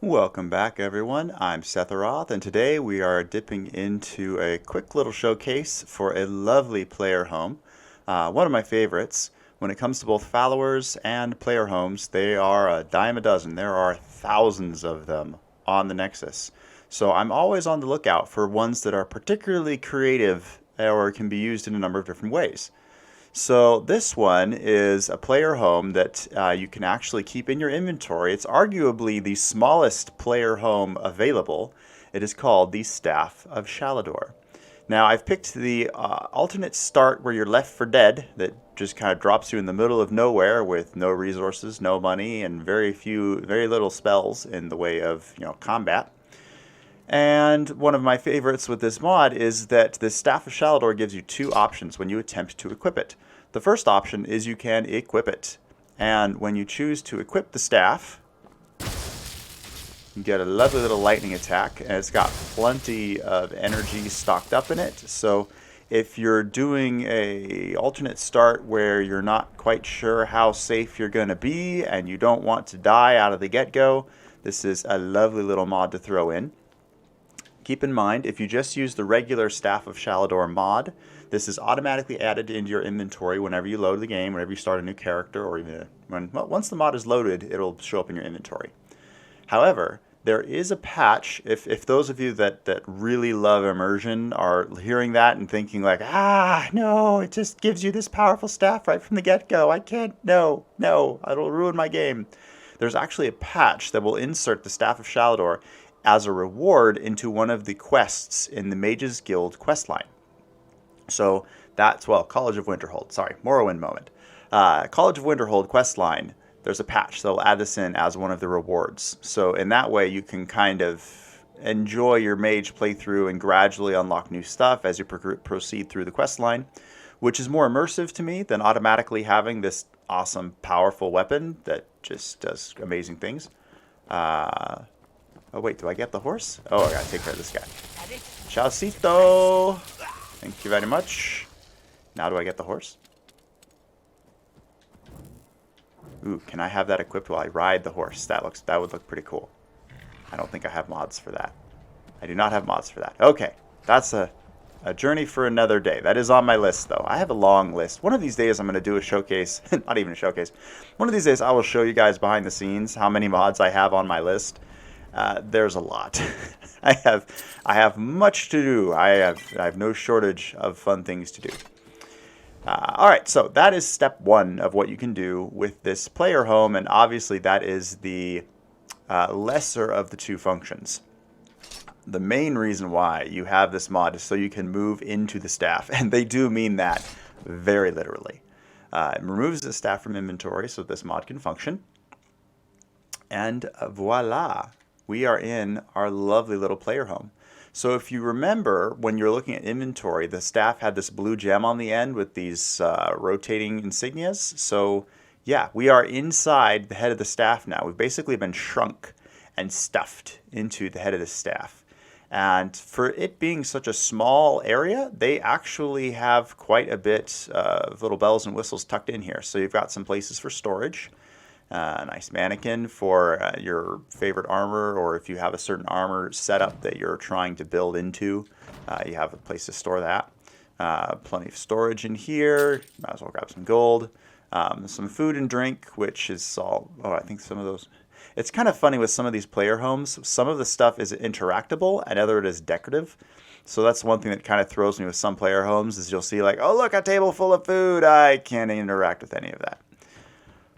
Welcome back, everyone. I'm Setharoth, and today we are dipping into a quick little showcase for a lovely player home. One of my favorites. When it comes to both followers and player homes, they are a dime a dozen. There are thousands of them on the Nexus. So I'm always on the lookout for ones that are particularly creative or can be used in a number of different ways. So this one is a player home that you can actually keep in your inventory. It's arguably the smallest player home available. It is called the Staff of Shalidor. Now I've picked the alternate start where you're left for dead that just kind of drops you in the middle of nowhere with no resources, no money, and very little spells in the way of combat. And one of my favorites with this mod is that the Staff of Shalidor gives you two options when you attempt to equip it. The first option is you can equip it. And when you choose to equip the staff, you get a lovely little lightning attack, and it's got plenty of energy stocked up in it. So if you're doing a alternate start where you're not quite sure how safe you're going to be and you don't want to die out of the get-go, this is a lovely little mod to throw in. Keep in mind, if you just use the regular Staff of Shalidor mod, this is automatically added into your inventory whenever you load the game, whenever you start a new character, or even once the mod is loaded, it'll show up in your inventory. However, there is a patch, if those of you that really love immersion are hearing that and thinking like, no, it just gives you this powerful staff right from the get-go. I can't, no, it'll ruin my game. There's actually a patch that will insert the Staff of Shalidor as a reward into one of the quests in the Mages Guild questline. So that's, College of Winterhold. Sorry, Morrowind moment. College of Winterhold questline, there's a patch that'll add this in as one of the rewards. So in that way, you can kind of enjoy your mage playthrough and gradually unlock new stuff as you proceed through the questline, which is more immersive to me than automatically having this awesome, powerful weapon that just does amazing things. Oh wait, do I get the horse? Oh, I gotta take care of this guy. Chaucito! Thank you very much. Now do I get the horse? Ooh, can I have that equipped while I ride the horse? That would look pretty cool. I don't think I have mods for that. I do not have mods for that. Okay, that's a journey for another day. That is on my list, though. I have a long list. One of these days, I'm going to do a showcase. Not even a showcase. One of these days, I will show you guys behind the scenes how many mods I have on my list. There's a lot. I have much to do. I have no shortage of fun things to do. All right, so that is step one of what you can do with this player home, and obviously that is the lesser of the two functions. The main reason why you have this mod is so you can move into the staff, and they do mean that very literally. It removes the staff from inventory so this mod can function, and voila, we are in our lovely little player home. So if you remember, when you're looking at inventory, the staff had this blue gem on the end with these rotating insignias. So yeah, we are inside the head of the staff now. We've basically been shrunk and stuffed into the head of the staff. And for it being such a small area, they actually have quite a bit of little bells and whistles tucked in here. So you've got some places for storage. A nice mannequin for your favorite armor, or if you have a certain armor setup that you're trying to build into, you have a place to store that. Plenty of storage in here. Might as well grab some gold. Some food and drink, which is all, I think some of those. It's kind of funny with some of these player homes. Some of the stuff is interactable and other it is decorative. So that's one thing that kind of throws me with some player homes is you'll see like, oh look, a table full of food. I can't interact with any of that.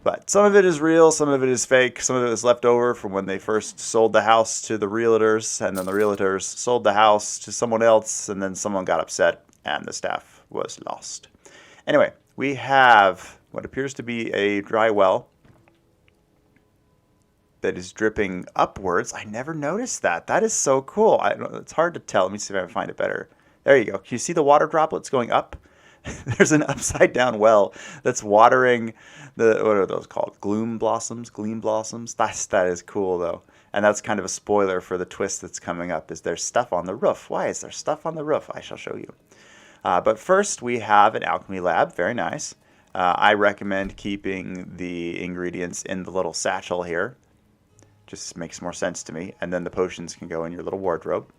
But some of it is real, some of it is fake, some of it is left over from when they first sold the house to the realtors, and then the realtors sold the house to someone else, and then someone got upset, and the staff was lost. Anyway, we have what appears to be a dry well that is dripping upwards. I never noticed that. That is so cool. It's hard to tell. Let me see if I can find it better. There you go. Can you see the water droplets going up? There's an upside down well that's watering what are those called? Gleam blossoms? That is cool though. And that's kind of a spoiler for the twist that's coming up is there's stuff on the roof. Why is there stuff on the roof? I shall show you. But first we have an alchemy lab. Very nice. I recommend keeping the ingredients in the little satchel here. Just makes more sense to me. And then the potions can go in your little wardrobe.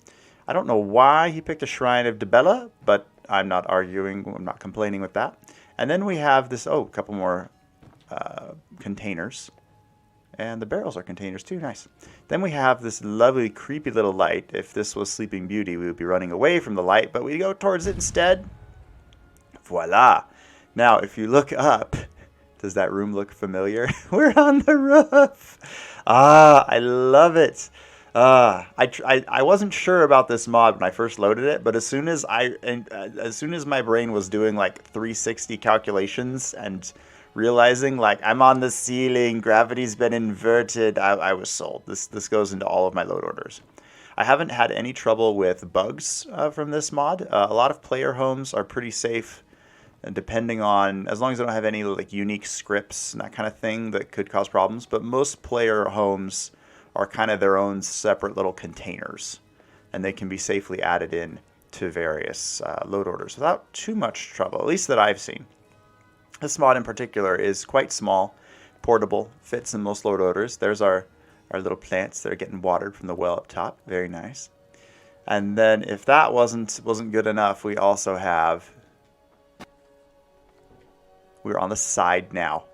I don't know why he picked a Shrine of Dibella, but I'm not arguing, I'm not complaining with that. And then we have this, a couple more containers. And the barrels are containers too, nice. Then we have this lovely, creepy little light. If this was Sleeping Beauty, we would be running away from the light, but we go towards it instead. Voila! Now, if you look up, does that room look familiar? We're on the roof! Ah, I love it! I wasn't sure about this mod when I first loaded it, but as soon as my brain was doing like 360 calculations and realizing like I'm on the ceiling, gravity's been inverted, I was sold. This goes into all of my load orders. I haven't had any trouble with bugs from this mod. A lot of player homes are pretty safe, and depending on, as long as they don't have any like unique scripts and that kind of thing that could cause problems. But most player homes are kind of their own separate little containers, and they can be safely added in to various load orders without too much trouble, at least that I've seen. This mod in particular is quite small, portable, fits in most load orders. There's our little plants that are getting watered from the well up top. Very nice. And then if that wasn't good enough, we also have... We're on the side now.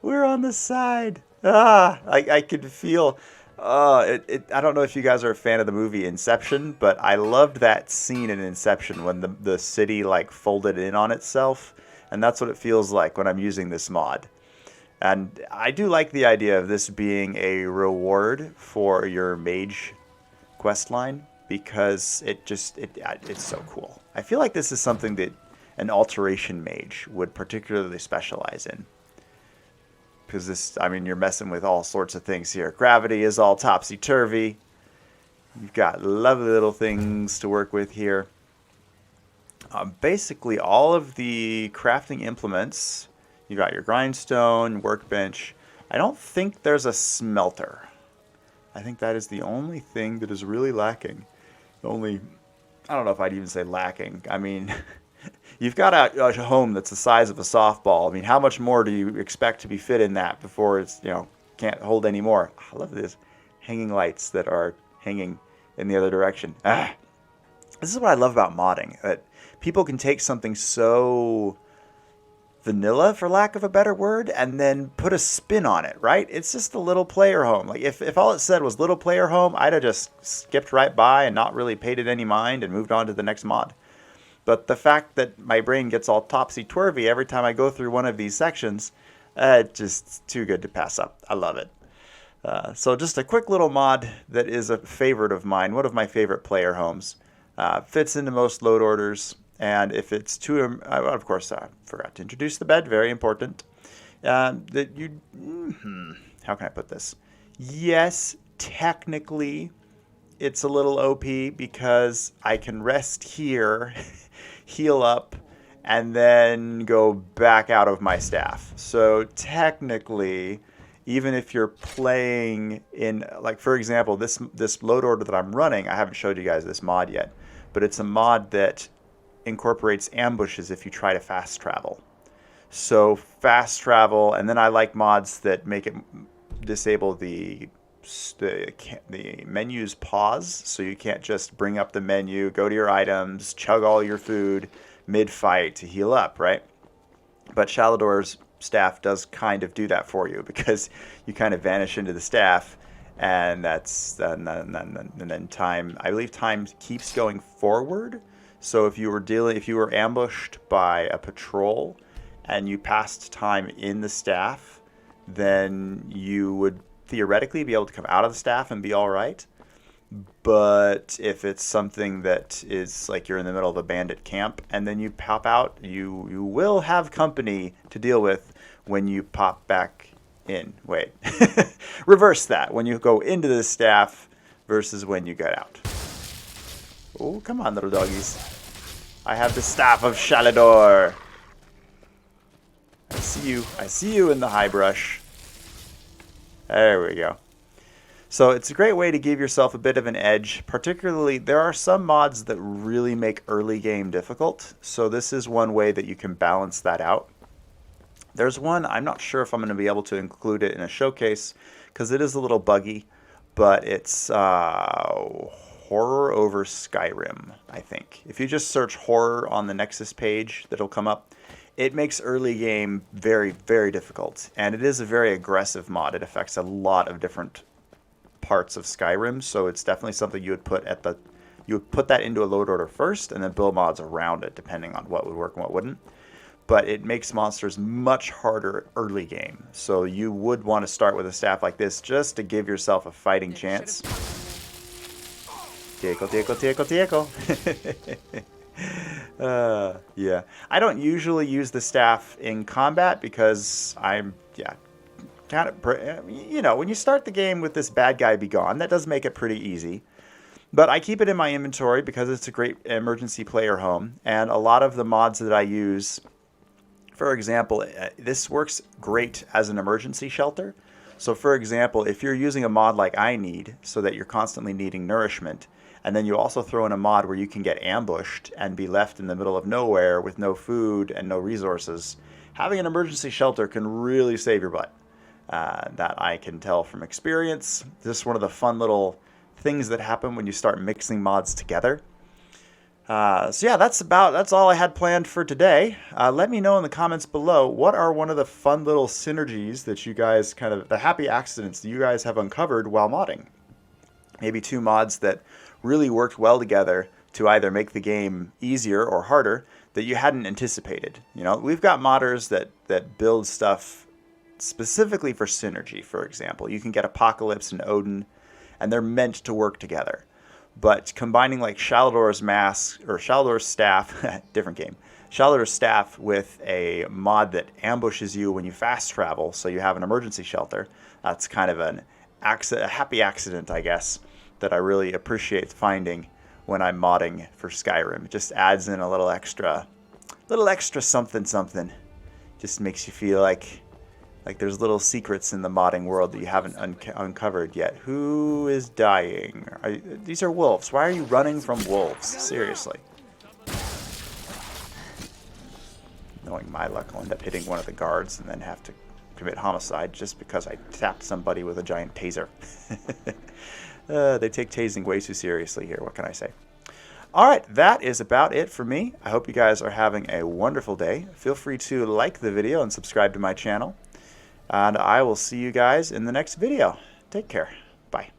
We're on the side. I could feel... I don't know if you guys are a fan of the movie Inception, but I loved that scene in Inception when the city like folded in on itself, and that's what it feels like when I'm using this mod. And I do like the idea of this being a reward for your mage questline, because it's so cool. I feel like this is something that an alteration mage would particularly specialize in. Because this, I mean, you're messing with all sorts of things here. Gravity is all topsy-turvy. You've got lovely little things to work with here. Basically, all of the crafting implements, you got your grindstone, workbench. I don't think there's a smelter. I think that is the only thing that is really lacking. I don't know if I'd even say lacking. I mean... You've got a home that's the size of a softball. I mean, how much more do you expect to be fit in that before it's, can't hold any more? I love these hanging lights that are hanging in the other direction. This is what I love about modding, that people can take something so vanilla, for lack of a better word, and then put a spin on it, right? It's just a little player home. Like, if all it said was little player home, I'd have just skipped right by and not really paid it any mind and moved on to the next mod. But the fact that my brain gets all topsy-turvy every time I go through one of these sections, just too good to pass up. I love it. So just a quick little mod that is a favorite of mine, one of my favorite player homes. Fits into most load orders, and if it's too... of course, I forgot to introduce the bed, very important. How can I put this? Yes, technically, it's a little OP because I can rest here... heal up, and then go back out of my staff. So technically, even if you're playing in, like for example, this load order that I'm running, I haven't showed you guys this mod yet, but it's a mod that incorporates ambushes if you try to fast travel. So fast travel, and then I like mods that make it disable the menu's pause, so you can't just bring up the menu, go to your items, chug all your food mid-fight to heal up, right? But Shalidor's staff does kind of do that for you, because you kind of vanish into the staff, and then time, I believe time keeps going forward. So if you were ambushed by a patrol and you passed time in the staff, then you would theoretically be able to come out of the staff and be all right. But if it's something that is like you're in the middle of a bandit camp and then you pop out, you will have company to deal with when you pop back in. Wait, reverse that. When you go into the staff versus when you get out. Oh, come on, little doggies. I have the staff of Shalidor. I see you in the high brush. There we go. So it's a great way to give yourself a bit of an edge. Particularly, there are some mods that really make early game difficult. So this is one way that you can balance that out. There's one, I'm not sure if I'm going to be able to include it in a showcase because it is a little buggy, but it's horror over Skyrim, I think. If you just search horror on the Nexus page, that'll come up. It makes early game very, very difficult, and it is a very aggressive mod. It affects a lot of different parts of Skyrim, so it's definitely something you would put at the that into a load order first, and then build mods around it depending on what would work and what wouldn't. But it makes monsters much harder early game, so you would want to start with a staff like this just to give yourself a fighting chance. Tickle, tickle, tickle, tickle. Yeah, I don't usually use the staff in combat because I'm kind of, you know, when you start the game with this bad guy be gone, that does make it pretty easy. But I keep it in my inventory because it's a great emergency player home, and a lot of the mods that I use, for example, this works great as an emergency shelter. So for example, if you're using a mod like iNeed, so that you're constantly needing nourishment, and then you also throw in a mod where you can get ambushed and be left in the middle of nowhere with no food and no resources, having an emergency shelter can really save your butt. That I can tell from experience. This is one of the fun little things that happen when you start mixing mods together. So yeah, that's all I had planned for today. Let me know in the comments below, what are one of the fun little synergies that you guys the happy accidents that you guys have uncovered while modding? Maybe two mods that really worked well together to either make the game easier or harder that you hadn't anticipated. You know, we've got modders that build stuff specifically for synergy. For example, you can get Apocalypse and Odin, and they're meant to work together. But combining like Shalidor's mask or Shalidor's staff, different game, Shalidor's staff with a mod that ambushes you when you fast travel, so you have an emergency shelter. That's kind of a happy accident, I guess, that I really appreciate finding when I'm modding for Skyrim. It just adds in a little extra something something. Just makes you feel like there's little secrets in the modding world that you haven't uncovered yet. Who is dying? These are wolves. Why are you running from wolves? Seriously. Knowing my luck, I'll end up hitting one of the guards and then have to commit homicide just because I tapped somebody with a giant taser. They take tasing way too seriously here. What can I say? Alright, that is about it for me. I hope you guys are having a wonderful day. Feel free to like the video and subscribe to my channel. And I will see you guys in the next video. Take care. Bye.